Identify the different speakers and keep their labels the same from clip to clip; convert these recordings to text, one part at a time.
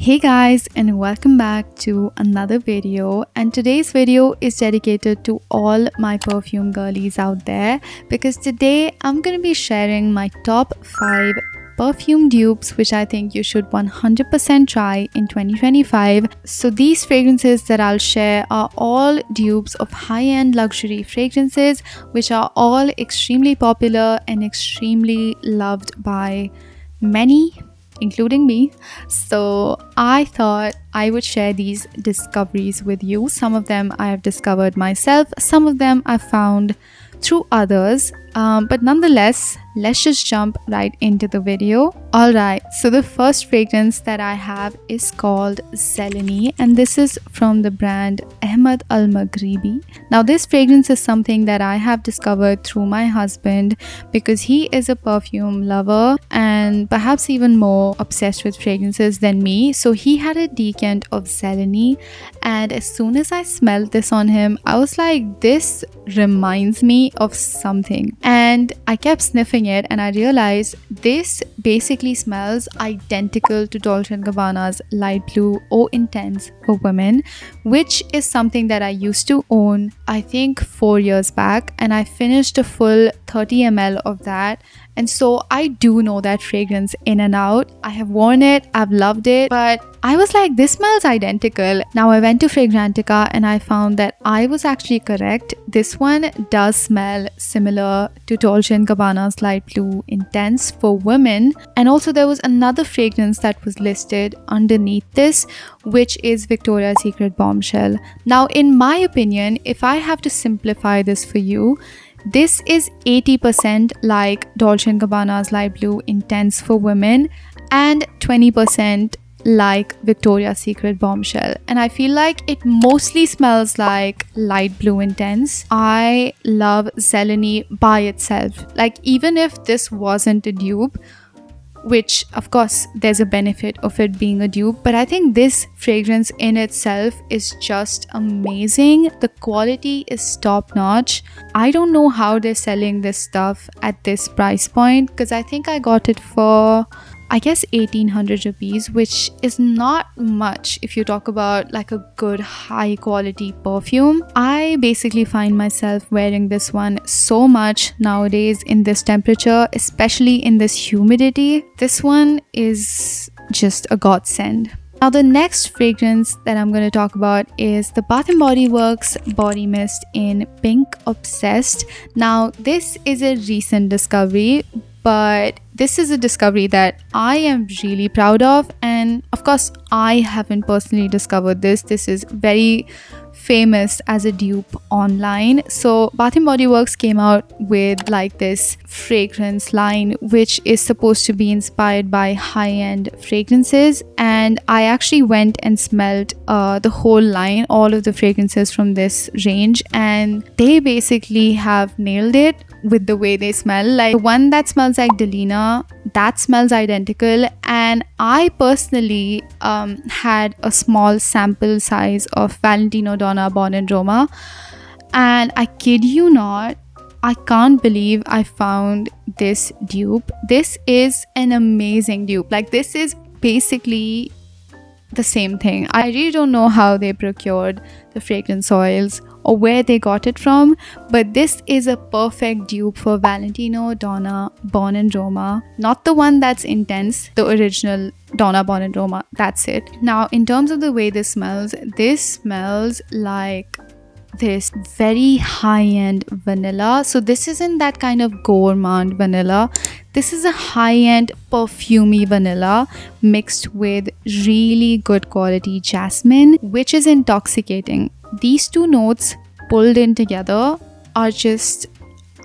Speaker 1: Hey guys, and welcome back to another video, and today's video is dedicated to all my perfume girlies out there because today I'm going to be sharing my top 5 perfume dupes which I think you should 100% try in 2025. So these fragrances that I'll share are all dupes of high-end luxury fragrances which are all extremely popular and extremely loved by many, including me. So I thought I would share these discoveries with you. Some of them I have discovered myself, some of them I found through others, but nonetheless, let's just jump right into the video. Alright, so the first fragrance that I have is called Zeleny, and this is from the brand Ahmed Al Maghribi. Now this fragrance is something that I have discovered through my husband because he is a perfume lover and perhaps even more obsessed with fragrances than me. So he had a decant of Zeleny, and as soon as I smelled this on him, I was like, this reminds me of something. And I kept sniffing it and I realized this basically smells identical to Dolce & Gabbana's light blue Eau Intense for women, which is something that I used to own I think 4 years back, and I finished a full 30 ml of that. And so I do know that fragrance in and out. I have worn it, I've loved it, but I was like, this smells identical. Now I went to Fragrantica and I found that I was actually correct. This one does smell similar to Dolce & Gabbana's light blue Intense for women. And also there was another fragrance that was listed underneath this, which is Victoria's Secret Bombshell. Now in my opinion, if I have to simplify this for you, this is 80% like Dolce & Gabbana's light blue Intense for women and 20% like Victoria's Secret Bombshell. And I feel like it mostly smells like light blue Intense. I love Zeleny by itself. Like even if this wasn't a dupe, which of course there's a benefit of it being a dupe, but I think this fragrance in itself is just amazing. The quality is top notch. I don't know how they're selling this stuff at this price point because I think I got it for I guess 1800 rupees, which is not much if you talk about like a good high quality perfume. I basically find myself wearing this one so much nowadays in this temperature, especially in this humidity. This one is just a godsend. Now the next fragrance that I'm going to talk about is the Bath & Body Works Body Mist in Pink Obsessed. Now this is a recent discovery, but this is a discovery that I am really proud of, and of course I haven't personally discovered this. This is very famous as a dupe online. So Bath & Body Works came out with like this fragrance line which is supposed to be inspired by high-end fragrances, and I actually went and smelled the whole line, all of the fragrances from this range, and they basically have nailed it with the way they smell. Like the one that smells like Delina, that smells identical, and I personally had a small sample size of Valentino, Donna, Roma, and I kid you not, I can't believe I found this dupe. This is an amazing dupe. Like this is basically the same thing. I really don't know how they procured the fragrance oils or where they got it from, but this is a perfect dupe for Valentino, Donna, Roma. Not the one that's intense, the original Donna, Roma, that's it. Now in terms of the way this smells like this very high-end vanilla. So this isn't that kind of gourmand vanilla. This is a high-end perfumey vanilla mixed with really good quality jasmine, which is intoxicating. These two notes pulled in together are just,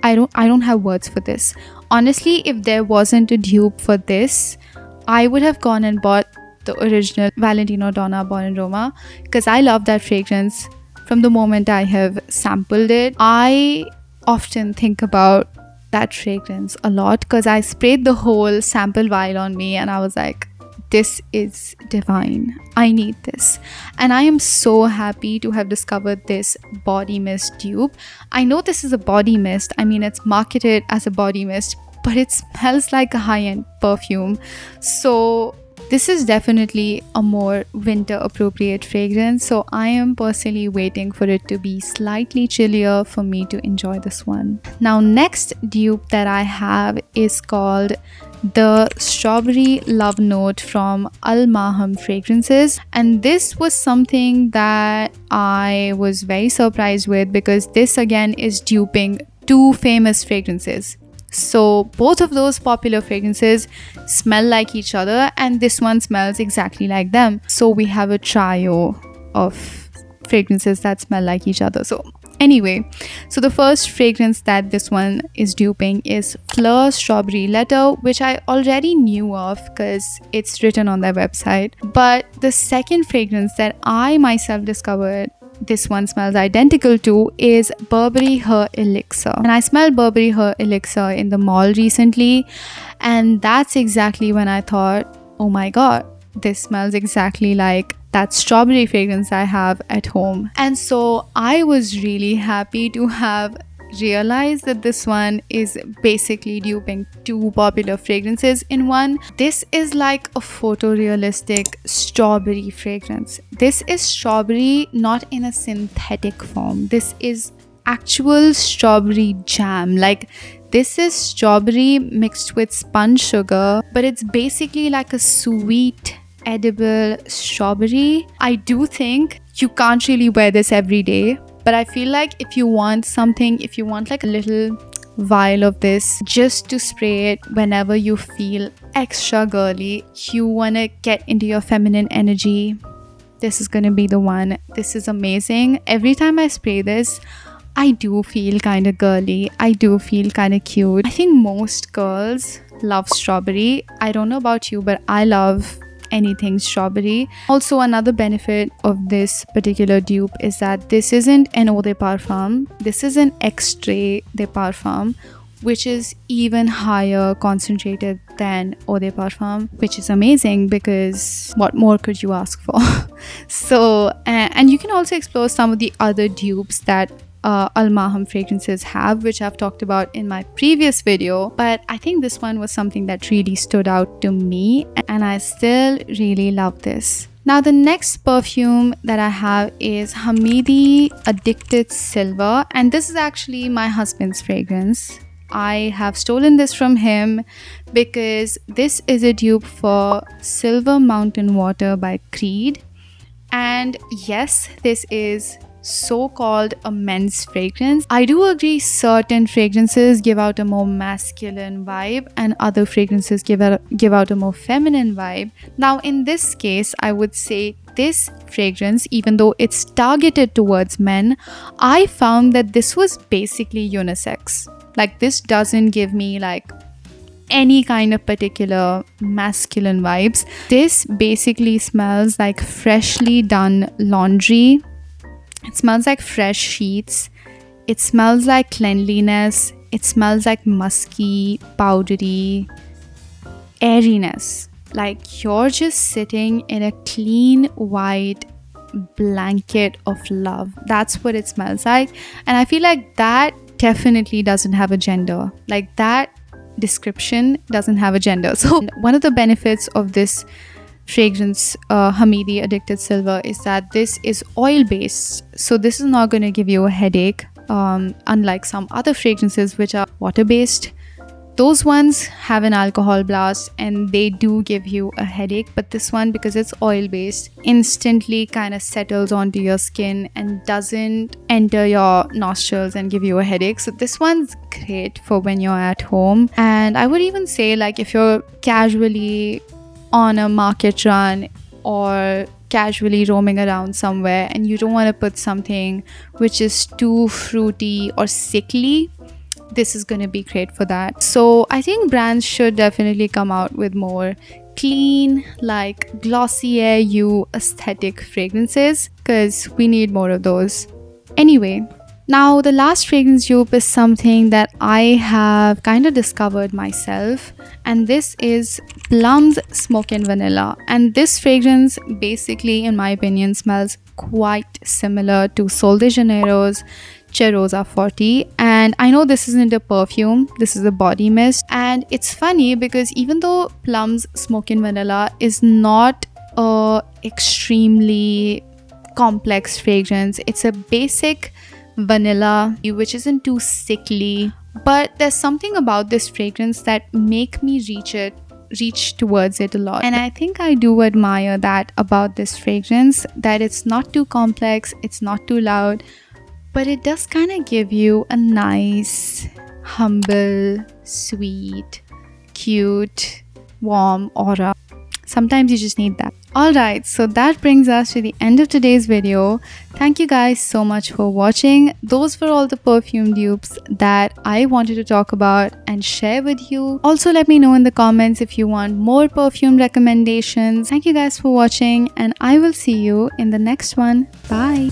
Speaker 1: I don't have words for this. Honestly, if there wasn't a dupe for this, I would have gone and bought the original Valentino, Donna, Roma because I love that fragrance from the moment I have sampled it. I often think about that fragrance a lot because I sprayed the whole sample vial on me and I was like, this is divine. I need this. And I am so happy to have discovered this body mist dupe. I know this is a body mist. I mean, it's marketed as a body mist, but it smells like a high-end perfume. So This is definitely a more winter appropriate fragrance, so I am personally waiting for it to be slightly chillier for me to enjoy this one. Now, next dupe that I have is called the Strawberry Love Note from Maham fragrances, and this was something that I was very surprised with because this again is duping two famous fragrances. So both of those popular fragrances smell like each other, and this one smells exactly like them. So we have a trio of fragrances that smell like each other. So anyway, so the first fragrance that this one is duping is Phlur Strawberry Letter, which I already knew of because it's written on their website. But the second fragrance that I myself discovered this one smells identical to is Burberry Her Elixir. And I smelled Burberry Her Elixir in the mall recently, and that's exactly when I thought, oh my god, this smells exactly like that strawberry fragrance I have at home. And so I was really happy to have realized that this one is basically duping two popular fragrances in one. This is like a photorealistic strawberry fragrance. This is strawberry not in a synthetic form. This is actual strawberry jam. Like, this is strawberry mixed with sponge sugar, but it's basically like a sweet edible strawberry. I do think you can't really wear this every day, but I feel like if you want something, if you want like a little vial of this just to spray it whenever you feel extra girly, you want to get into your feminine energy, this is going to be the one. This is amazing. Every time I spray this, I do feel kind of girly. I do feel kind of cute. I think most girls love strawberry. I don't know about you, but I love anything strawberry. Also, another benefit of this particular dupe is that this isn't an eau de parfum. This is an extrait de parfum, which is even higher concentrated than eau de parfum, which is amazing because what more could you ask for? So, and you can also explore some of the other dupes that Maham fragrances have, which I've talked about in my previous video, but I think this one was something that really stood out to me, and I still really love this. Now, the next perfume that I have is Hamidi Addicted Silver, and this is actually my husband's fragrance. I have stolen this from him because this is a dupe for Silver Mountain Water by Creed, and yes, this is so-called a men's fragrance. I do agree certain fragrances give out a more masculine vibe and other fragrances give out a more feminine vibe. Now, in this case, I would say this fragrance, even though it's targeted towards men, I found that this was basically unisex. Like, this doesn't give me like any kind of particular masculine vibes. This basically smells like freshly done laundry. It smells like fresh sheets. It smells like cleanliness. It smells like musky, powdery airiness. Like you're just sitting in a clean white blanket of love. That's what it smells like. And I feel like that definitely doesn't have a gender. Like that description doesn't have a gender. So one of the benefits of this fragrance, Hamidi Addicted Silver, is that this is oil based, so this is not going to give you a headache, unlike some other fragrances which are water based. Those ones have an alcohol blast and they do give you a headache, but this one, because it's oil based, instantly kind of settles onto your skin and doesn't enter your nostrils and give you a headache. So this one's great for when you're at home. And I would even say, like, if you're casually on a market run or casually roaming around somewhere and you don't want to put something which is too fruity or sickly, this is going to be great for that. So I think brands should definitely come out with more clean, like Glossier You aesthetic fragrances, because we need more of those. Anyway, now the last fragrance dupe is something that I have kind of discovered myself, and this is Plums Smokin Vanilla. And this fragrance basically, in my opinion, smells quite similar to Sol de Janeiro's Cheirosa 40, and I know this isn't a perfume, this is a body mist. And it's funny because even though Plum's Smokin Vanilla is not a extremely complex fragrance, it's a basic vanilla which isn't too sickly, but there's something about this fragrance that make me reach towards it a lot. And I think I do admire that about this fragrance, that it's not too complex, it's not too loud, but it does kind of give you a nice, humble, sweet, cute, warm aura. Sometimes you just need that. Alright, so that brings us to the end of today's video. Thank you guys so much for watching. Those were all the perfume dupes that I wanted to talk about and share with you. Also, let me know in the comments if you want more perfume recommendations. Thank you guys for watching, and I will see you in the next one. Bye!